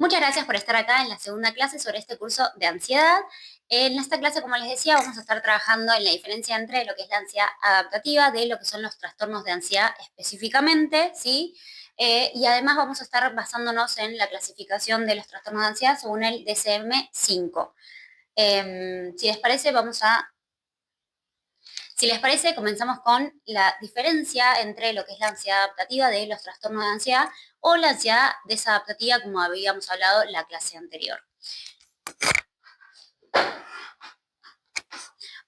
Muchas gracias por estar acá en la segunda clase sobre este curso de ansiedad. En esta clase, como les decía, vamos a estar trabajando en la diferencia entre lo que es la ansiedad adaptativa de lo que son los trastornos de ansiedad específicamente, ¿sí? Y además vamos a estar basándonos en la clasificación de los trastornos de ansiedad según el DSM-5. Si les parece, comenzamos con la diferencia entre lo que es la ansiedad adaptativa de los trastornos de ansiedad o la ansiedad desadaptativa, como habíamos hablado en la clase anterior.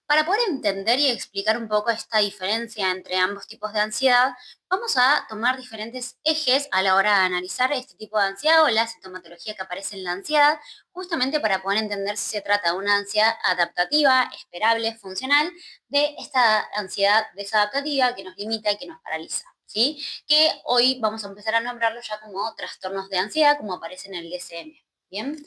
Para poder entender y explicar un poco esta diferencia entre ambos tipos de ansiedad, vamos a tomar diferentes ejes a la hora de analizar este tipo de ansiedad o la sintomatología que aparece en la ansiedad, justamente para poder entender si se trata de una ansiedad adaptativa, esperable, funcional, de esta ansiedad desadaptativa que nos limita y que nos paraliza, ¿sí? Que hoy vamos a empezar a nombrarlo ya como trastornos de ansiedad, como aparece en el DSM. ¿Bien?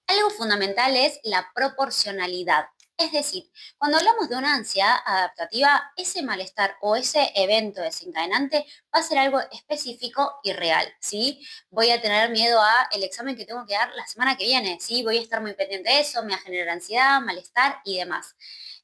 Algo fundamental es la proporcionalidad. Es decir, cuando hablamos de una ansiedad adaptativa, ese malestar o ese evento desencadenante va a ser algo específico y real, ¿sí? Voy a tener miedo a el examen que tengo que dar la semana que viene, ¿sí? Voy a estar muy pendiente de eso, me va a generar ansiedad, malestar y demás.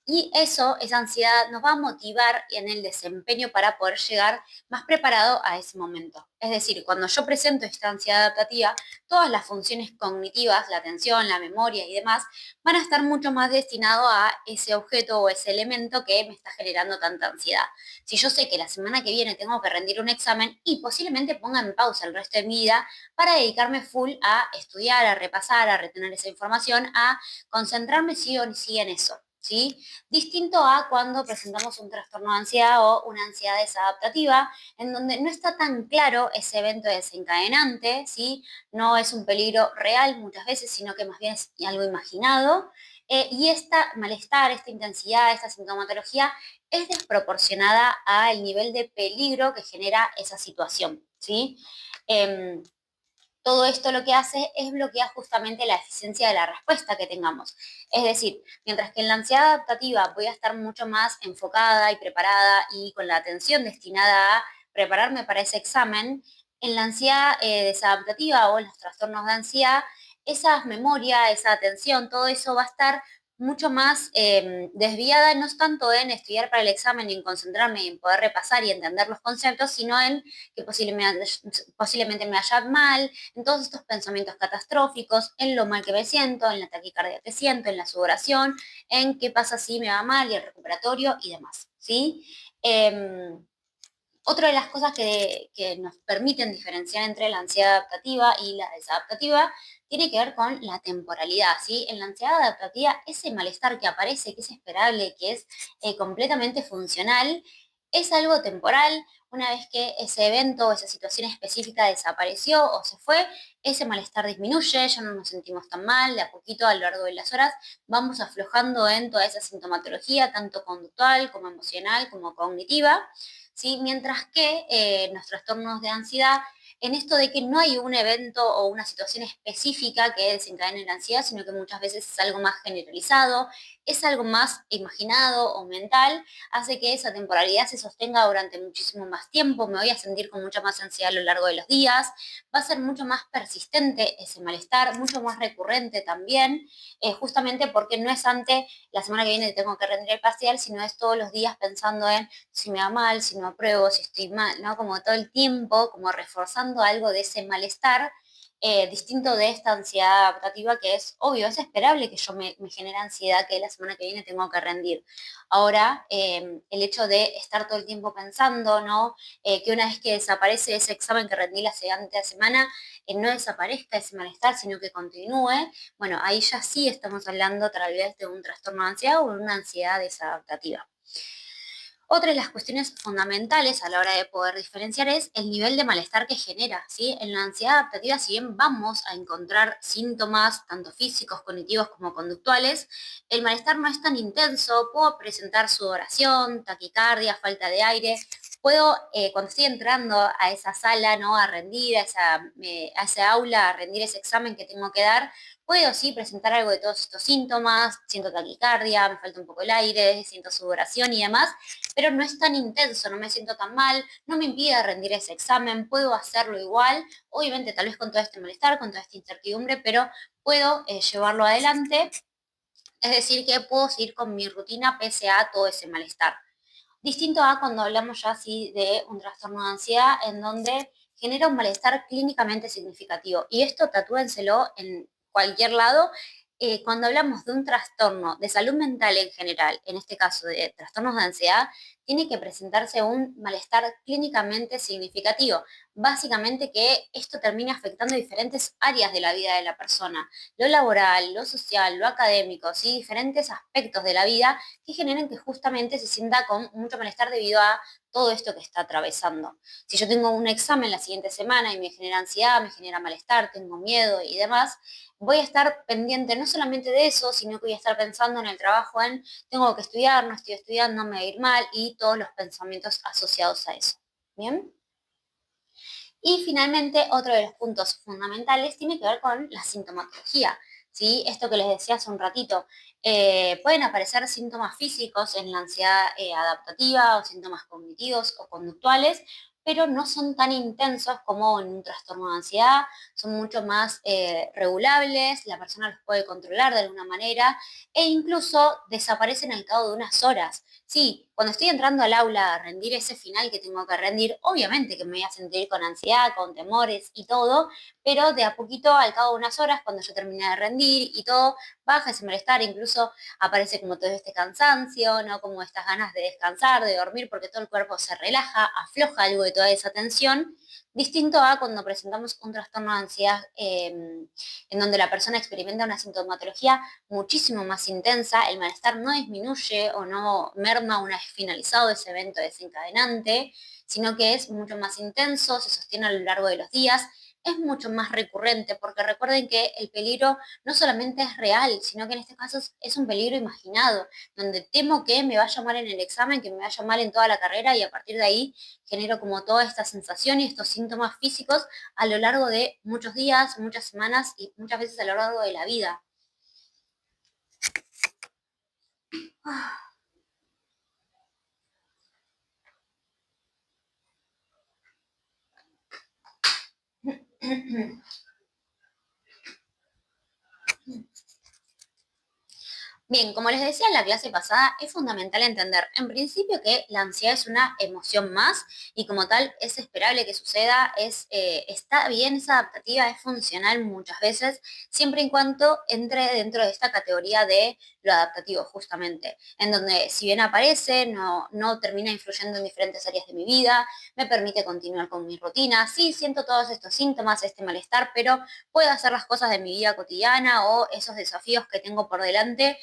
Y eso, esa ansiedad, nos va a motivar en el desempeño para poder llegar más preparado a ese momento. Es decir, cuando yo presento esta ansiedad adaptativa, todas las funciones cognitivas, la atención, la memoria y demás, van a estar mucho más destinados a ese objeto o ese elemento que me está generando tanta ansiedad. Si yo sé que la semana que viene tengo que rendir un examen y posiblemente ponga en pausa el resto de mi vida para dedicarme full a estudiar, a repasar, a retener esa información, a concentrarme sí o sí en eso. ¿Sí? Distinto a cuando presentamos un trastorno de ansiedad o una ansiedad desadaptativa, en donde no está tan claro ese evento desencadenante, ¿sí? No es un peligro real muchas veces, sino que más bien es algo imaginado. Y esta malestar, esta intensidad, esta sintomatología es desproporcionada al nivel de peligro que genera esa situación, ¿sí? Em, Todo esto lo que hace es bloquear justamente la eficiencia de la respuesta que tengamos. Es decir, mientras que en la ansiedad adaptativa voy a estar mucho más enfocada y preparada y con la atención destinada a prepararme para ese examen, en la ansiedad desadaptativa o en los trastornos de ansiedad, esa memoria, esa atención, todo eso va a estar mucho más desviada, no es tanto en estudiar para el examen y en concentrarme y en poder repasar y entender los conceptos, sino en que posiblemente me vaya mal, en todos estos pensamientos catastróficos, en lo mal que me siento, en la taquicardia que siento, en la sudoración, en qué pasa si me va mal y el recuperatorio y demás, ¿sí? Eh, Otra de las cosas que nos permiten diferenciar entre la ansiedad adaptativa y la desadaptativa tiene que ver con la temporalidad, ¿sí? En la ansiedad adaptativa, ese malestar que aparece, que es esperable, que es completamente funcional, es algo temporal. Una vez que ese evento o esa situación específica desapareció o se fue, ese malestar disminuye, ya no nos sentimos tan mal, de a poquito a lo largo de las horas vamos aflojando en toda esa sintomatología, tanto conductual como emocional como cognitiva. ¿Sí? Mientras que los trastornos de ansiedad, en esto de que no hay un evento o una situación específica que desencadene la ansiedad, sino que muchas veces es algo más generalizado, es algo más imaginado o mental, hace que esa temporalidad se sostenga durante muchísimo más tiempo, me voy a sentir con mucha más ansiedad a lo largo de los días, va a ser mucho más persistente ese malestar, mucho más recurrente también, justamente porque no es ante la semana que viene tengo que rendir el parcial, sino es todos los días pensando en si me va mal, si no apruebo, si estoy mal, ¿no? Como todo el tiempo, como reforzando algo de ese malestar, distinto de esta ansiedad adaptativa que es obvio, es esperable que yo me genere ansiedad que la semana que viene tengo que rendir. Ahora, el hecho de estar todo el tiempo pensando, ¿no? Que una vez que desaparece ese examen que rendí la siguiente semana, no desaparezca ese malestar, sino que continúe, bueno, ahí ya sí estamos hablando tal vez de un trastorno de ansiedad o una ansiedad desadaptativa. Otra de las cuestiones fundamentales a la hora de poder diferenciar es el nivel de malestar que genera, ¿sí? En la ansiedad adaptativa, si bien vamos a encontrar síntomas tanto físicos, cognitivos como conductuales, el malestar no es tan intenso, puedo presentar sudoración, taquicardia, falta de aire, Puedo, cuando estoy entrando a esa sala, ¿no? A rendir, a esa aula, a rendir ese examen que tengo que dar, puedo sí presentar algo de todos estos síntomas, siento taquicardia, me falta un poco el aire, siento sudoración y demás, pero no es tan intenso, no me siento tan mal, no me impide rendir ese examen, puedo hacerlo igual, obviamente tal vez con todo este malestar, con toda esta incertidumbre, pero puedo llevarlo adelante, es decir, que puedo seguir con mi rutina pese a todo ese malestar. Distinto a cuando hablamos ya así de un trastorno de ansiedad en donde genera un malestar clínicamente significativo. Y esto tatúenselo en cualquier lado. Cuando hablamos de un trastorno de salud mental en general, en este caso de trastornos de ansiedad, tiene que presentarse un malestar clínicamente significativo. Básicamente que esto termina afectando diferentes áreas de la vida de la persona, lo laboral, lo social, lo académico, ¿sí? Diferentes aspectos de la vida que generen que justamente se sienta con mucho malestar debido a todo esto que está atravesando. Si yo tengo un examen la siguiente semana y me genera ansiedad, me genera malestar, tengo miedo y demás, voy a estar pendiente no solamente de eso, sino que voy a estar pensando en el trabajo, en tengo que estudiar, no estoy estudiando, me va a ir mal y todos los pensamientos asociados a eso. ¿Bien? Y finalmente, otro de los puntos fundamentales tiene que ver con la sintomatología, ¿sí? Esto que les decía hace un ratito, pueden aparecer síntomas físicos en la ansiedad adaptativa o síntomas cognitivos o conductuales, pero no son tan intensos como en un trastorno de ansiedad, son mucho más regulables, la persona los puede controlar de alguna manera e incluso desaparecen al cabo de unas horas. Sí, cuando estoy entrando al aula a rendir ese final que tengo que rendir, obviamente que me voy a sentir con ansiedad, con temores y todo, pero de a poquito, al cabo de unas horas, cuando yo termine de rendir y todo, baja ese malestar, incluso aparece como todo este cansancio, ¿no? Como estas ganas de descansar, de dormir, porque todo el cuerpo se relaja, afloja algo de toda esa tensión. Distinto a cuando presentamos un trastorno de ansiedad en donde la persona experimenta una sintomatología muchísimo más intensa, el malestar no disminuye o no merma una vez finalizado ese evento desencadenante, sino que es mucho más intenso, se sostiene a lo largo de los días, es mucho más recurrente, porque recuerden que el peligro no solamente es real, sino que en este caso es un peligro imaginado, donde temo que me vaya mal en el examen, que me vaya mal en toda la carrera y a partir de ahí genero como toda esta sensación y estos síntomas físicos a lo largo de muchos días, muchas semanas y muchas veces a lo largo de la vida. Bien, como les decía en la clase pasada, es fundamental entender en principio que la ansiedad es una emoción más y como tal es esperable que suceda, está bien, es adaptativa, es funcional muchas veces, siempre y cuando entre dentro de esta categoría de lo adaptativo justamente, en donde si bien aparece, no termina influyendo en diferentes áreas de mi vida, me permite continuar con mi rutina, sí siento todos estos síntomas, este malestar, pero puedo hacer las cosas de mi vida cotidiana o esos desafíos que tengo por delante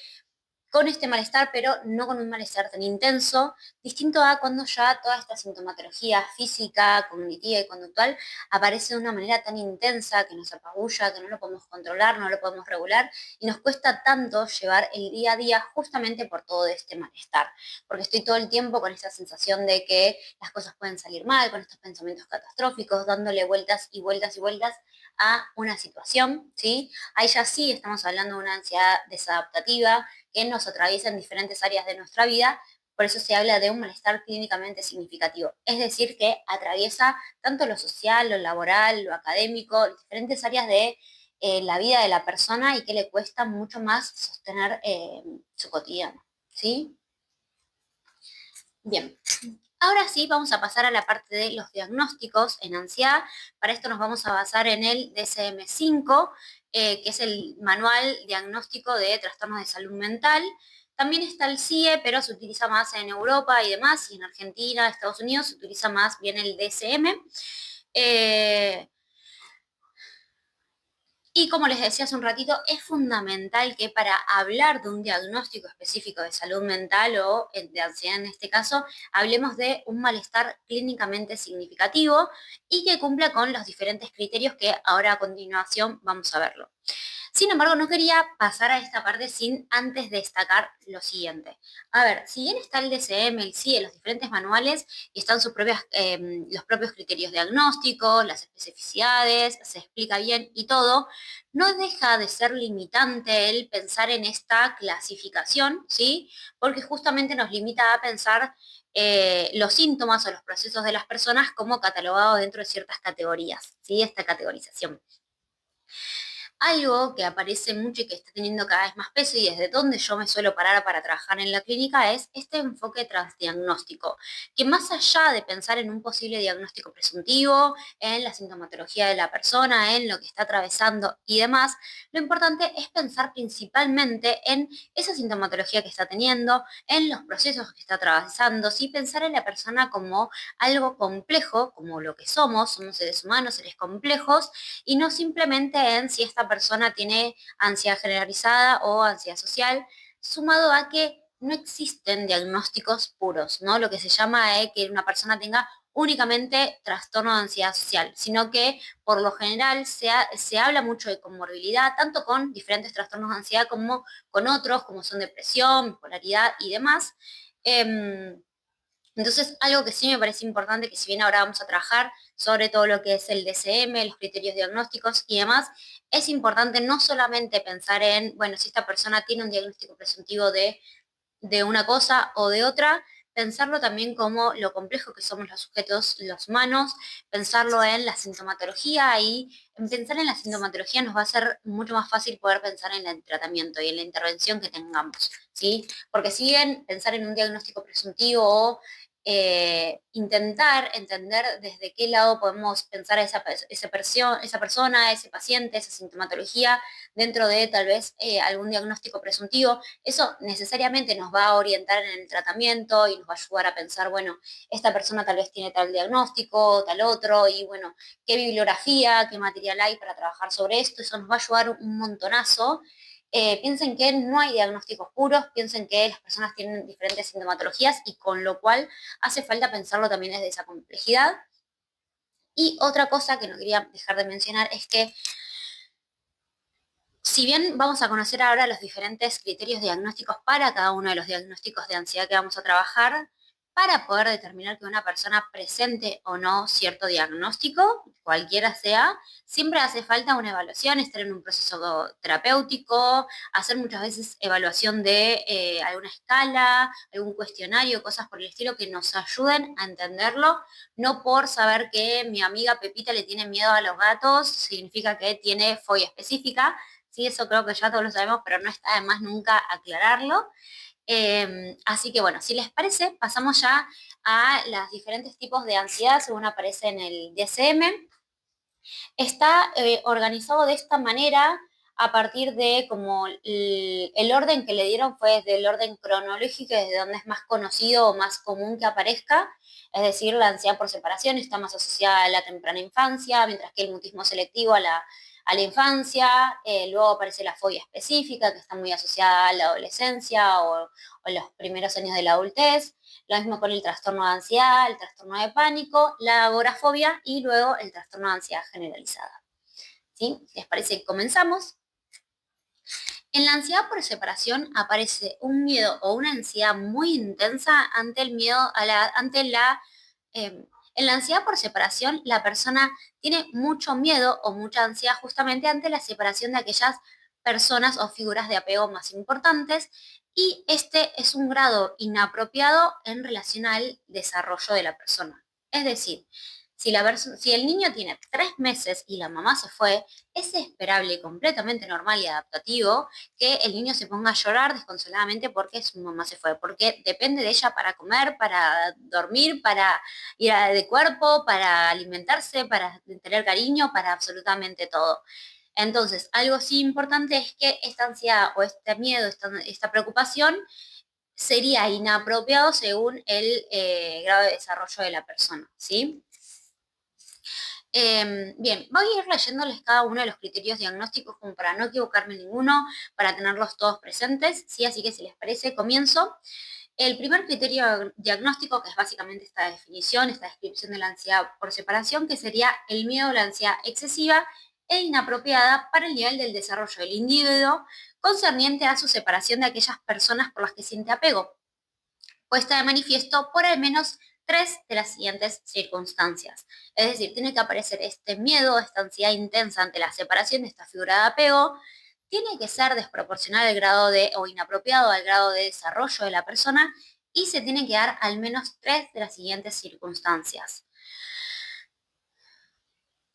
con este malestar, pero no con un malestar tan intenso, distinto a cuando ya toda esta sintomatología física, cognitiva y conductual aparece de una manera tan intensa que nos apabulla, que no lo podemos controlar, no lo podemos regular y nos cuesta tanto llevar el día a día justamente por todo este malestar, porque estoy todo el tiempo con esta sensación de que las cosas pueden salir mal, con estos pensamientos catastróficos, dándole vueltas y vueltas y vueltas a una situación, ¿sí? Ahí ya sí estamos hablando de una ansiedad desadaptativa que nos atraviesa en diferentes áreas de nuestra vida, por eso se habla de un malestar clínicamente significativo. Es decir, que atraviesa tanto lo social, lo laboral, lo académico, diferentes áreas de la vida de la persona y que le cuesta mucho más sostener su cotidiano. ¿Sí? Bien. Ahora sí, vamos a pasar a la parte de los diagnósticos en ansiedad. Para esto nos vamos a basar en el DSM-5, que es el Manual Diagnóstico de Trastornos de Salud Mental. También está el CIE, pero se utiliza más en Europa y demás, y en Argentina, Estados Unidos, se utiliza más bien el DSM. Y como les decía hace un ratito, es fundamental que para hablar de un diagnóstico específico de salud mental o de ansiedad en este caso, hablemos de un malestar clínicamente significativo y que cumpla con los diferentes criterios que ahora a continuación vamos a verlo. Sin embargo, no quería pasar a esta parte sin antes destacar lo siguiente. A ver, si bien está el DCM, el CIE, los diferentes manuales y están los propios criterios diagnósticos, las especificidades, se explica bien y todo, no deja de ser limitante el pensar en esta clasificación, ¿sí? Porque justamente nos limita a pensar los síntomas o los procesos de las personas como catalogados dentro de ciertas categorías, ¿sí? Esta categorización. Algo que aparece mucho y que está teniendo cada vez más peso y desde donde yo me suelo parar para trabajar en la clínica es este enfoque transdiagnóstico, que más allá de pensar en un posible diagnóstico presuntivo, en la sintomatología de la persona, en lo que está atravesando y demás, lo importante es pensar principalmente en esa sintomatología que está teniendo, en los procesos que está atravesando, sí pensar en la persona como algo complejo, como lo que somos seres humanos, seres complejos, y no simplemente en si esta persona tiene ansiedad generalizada o ansiedad social, sumado a que no existen diagnósticos puros, ¿no? Lo que se llama es que una persona tenga únicamente trastorno de ansiedad social, sino que por lo general se habla mucho de comorbilidad, tanto con diferentes trastornos de ansiedad como con otros, como son depresión, bipolaridad y demás. Entonces, algo que sí me parece importante, que si bien ahora vamos a trabajar sobre todo lo que es el DCM, los criterios diagnósticos y demás, es importante no solamente pensar en, bueno, si esta persona tiene un diagnóstico presuntivo de una cosa o de otra, pensarlo también como lo complejo que somos los sujetos, los humanos, pensarlo en la sintomatología y en pensar en la sintomatología nos va a ser mucho más fácil poder pensar en el tratamiento y en la intervención que tengamos, ¿sí? Porque si bien pensar en un diagnóstico presuntivo o intentar entender desde qué lado podemos pensar a esa persona, ese paciente, esa sintomatología dentro de tal vez algún diagnóstico presuntivo, eso necesariamente nos va a orientar en el tratamiento y nos va a ayudar a pensar, bueno, esta persona tal vez tiene tal diagnóstico, tal otro, y bueno, qué bibliografía, qué material hay para trabajar sobre esto, eso nos va a ayudar un montonazo. Piensen que no hay diagnósticos puros, piensen que las personas tienen diferentes sintomatologías y con lo cual hace falta pensarlo también desde esa complejidad. Y otra cosa que no quería dejar de mencionar es que si bien vamos a conocer ahora los diferentes criterios diagnósticos para cada uno de los diagnósticos de ansiedad que vamos a trabajar, para poder determinar que una persona presente o no cierto diagnóstico, cualquiera sea, siempre hace falta una evaluación, estar en un proceso terapéutico, hacer muchas veces evaluación de alguna escala, algún cuestionario, cosas por el estilo que nos ayuden a entenderlo, no por saber que mi amiga Pepita le tiene miedo a los gatos, significa que tiene fobia específica. Sí, eso creo que ya todos lo sabemos, pero no está de más nunca aclararlo. Así que bueno, si les parece, pasamos ya a los diferentes tipos de ansiedad según aparece en el DSM. Está organizado de esta manera a partir de como el orden que le dieron fue desde el orden cronológico, desde donde es más conocido o más común que aparezca. Es decir, la ansiedad por separación está más asociada a la temprana infancia, mientras que el mutismo selectivo a la infancia. Luego aparece la fobia específica, que está muy asociada a la adolescencia o los primeros años de la adultez. Lo mismo con el trastorno de ansiedad, el trastorno de pánico, la agorafobia y luego el trastorno de ansiedad generalizada. ¿Sí? ¿Les parece que comenzamos? En la ansiedad por separación aparece un miedo o una ansiedad muy intensa ante el miedo en la ansiedad por separación, la persona tiene mucho miedo o mucha ansiedad justamente ante la separación de aquellas personas o figuras de apego más importantes y este es un grado inapropiado en relación al desarrollo de la persona. Es decir, si el niño tiene 3 meses y la mamá se fue, es esperable y completamente normal y adaptativo que el niño se ponga a llorar desconsoladamente porque su mamá se fue, porque depende de ella para comer, para dormir, para ir de cuerpo, para alimentarse, para tener cariño, para absolutamente todo. Entonces, algo sí importante es que esta ansiedad o este miedo, esta preocupación sería inapropiado según el grado de desarrollo de la persona, ¿sí? Bien, voy a ir leyéndoles cada uno de los criterios diagnósticos como para no equivocarme en ninguno, para tenerlos todos presentes, ¿sí? Así que si les parece, comienzo. El primer criterio diagnóstico, que es básicamente esta definición, esta descripción de la ansiedad por separación, que sería el miedo o la ansiedad excesiva e inapropiada para el nivel del desarrollo del individuo concerniente a su separación de aquellas personas por las que siente apego, puesta de manifiesto por al menos 3 de las siguientes circunstancias. Es decir, tiene que aparecer este miedo, esta ansiedad intensa ante la separación de esta figura de apego, tiene que ser desproporcional al grado de, o inapropiado al grado de desarrollo de la persona, y se tienen que dar al menos 3 de las siguientes circunstancias.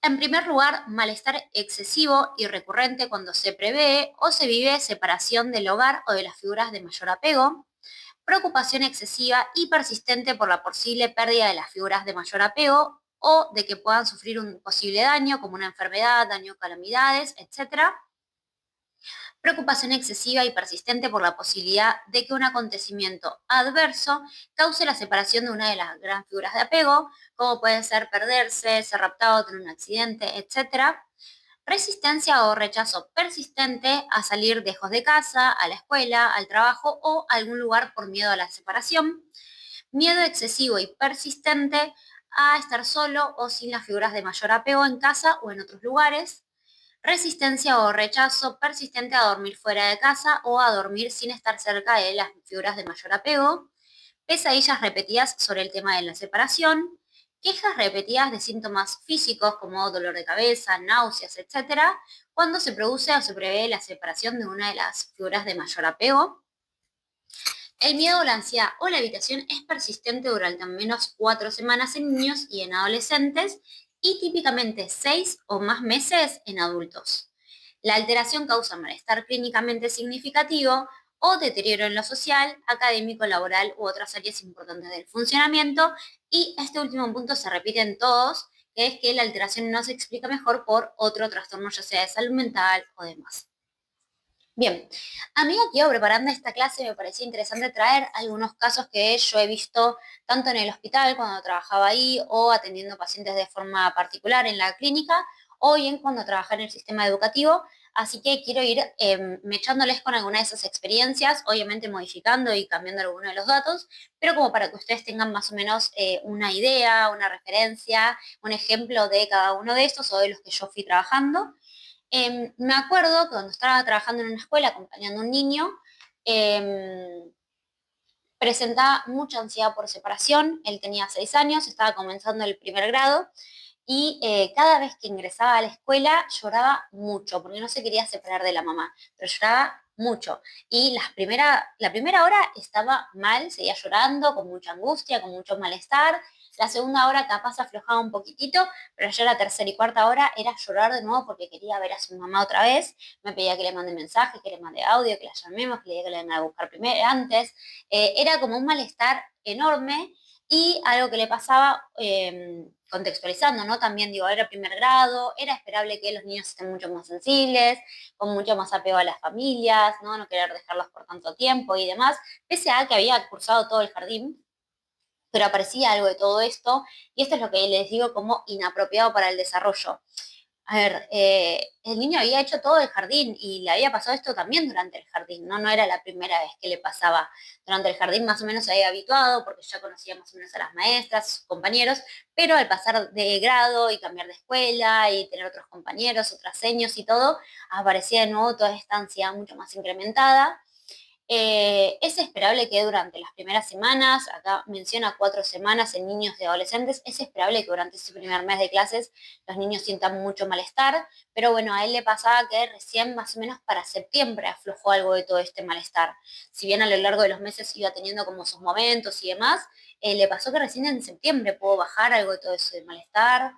En primer lugar, malestar excesivo y recurrente cuando se prevé o se vive separación del hogar o de las figuras de mayor apego. Preocupación excesiva y persistente por la posible pérdida de las figuras de mayor apego o de que puedan sufrir un posible daño, como una enfermedad, daño, calamidades, etc. Preocupación excesiva y persistente por la posibilidad de que un acontecimiento adverso cause la separación de una de las grandes figuras de apego, como puede ser perderse, ser raptado, tener un accidente, etc. Resistencia o rechazo persistente a salir lejos de casa, a la escuela, al trabajo o a algún lugar por miedo a la separación. Miedo excesivo y persistente a estar solo o sin las figuras de mayor apego en casa o en otros lugares. Resistencia o rechazo persistente a dormir fuera de casa o a dormir sin estar cerca de las figuras de mayor apego. Pesadillas repetidas sobre el tema de la separación. Quejas repetidas de síntomas físicos como dolor de cabeza, náuseas, etc., cuando se produce o se prevé la separación de una de las figuras de mayor apego. El miedo, la ansiedad o la evitación es persistente durante al menos 4 semanas en niños y en adolescentes y típicamente 6 o más meses en adultos. La alteración causa malestar clínicamente significativo o deterioro en lo social, académico, laboral u otras áreas importantes del funcionamiento, y este último punto se repite en todos, que es que la alteración no se explica mejor por otro trastorno, ya sea de salud mental o demás. Bien, a mí aquí preparando esta clase me parecía interesante traer algunos casos que yo he visto tanto en el hospital cuando trabajaba ahí o atendiendo pacientes de forma particular en la clínica o bien cuando trabajaba en el sistema educativo. Así que quiero ir mechándoles con alguna de esas experiencias, obviamente modificando y cambiando algunos de los datos, pero como para que ustedes tengan más o menos una idea, una referencia, un ejemplo de cada uno de estos o de los que yo fui trabajando. Me acuerdo que cuando estaba trabajando en una escuela acompañando a un niño, em, presentaba mucha ansiedad por separación. Él tenía 6 años, estaba comenzando el primer grado y cada vez que ingresaba a la escuela lloraba mucho porque no se quería separar de la mamá, pero lloraba mucho. Y la primera hora estaba mal, seguía llorando, con mucha angustia, con mucho malestar. La segunda hora capaz aflojaba un poquitito, pero ya la tercera y cuarta hora era llorar de nuevo porque quería ver a su mamá otra vez. Me pedía que le mande mensaje, que le mande audio, que la llamemos, que le diga que le venga a buscar primero, antes. Era como un malestar enorme y algo que le pasaba, contextualizando, ¿no? También digo, era primer grado, era esperable que los niños estén mucho más sensibles, con mucho más apego a las familias, ¿no? No querer dejarlos por tanto tiempo y demás, pese a que había cursado todo el jardín, pero aparecía algo de todo esto, y esto es lo que les digo como inapropiado para el desarrollo. A ver, el niño había hecho todo el jardín y le había pasado esto también durante el jardín, ¿no? No era la primera vez que le pasaba durante el jardín, más o menos se había habituado porque ya conocía más o menos a las maestras, sus compañeros, pero al pasar de grado y cambiar de escuela y tener otros compañeros, otras seños y todo, aparecía de nuevo toda esta ansiedad mucho más incrementada. Es esperable que durante las primeras semanas, acá menciona 4 semanas en niños y adolescentes, es esperable que durante ese primer mes de clases los niños sientan mucho malestar, pero bueno, a él le pasaba que recién más o menos para septiembre aflojó algo de todo este malestar. Si bien a lo largo de los meses iba teniendo como sus momentos y demás, le pasó que recién en septiembre pudo bajar algo de todo ese malestar.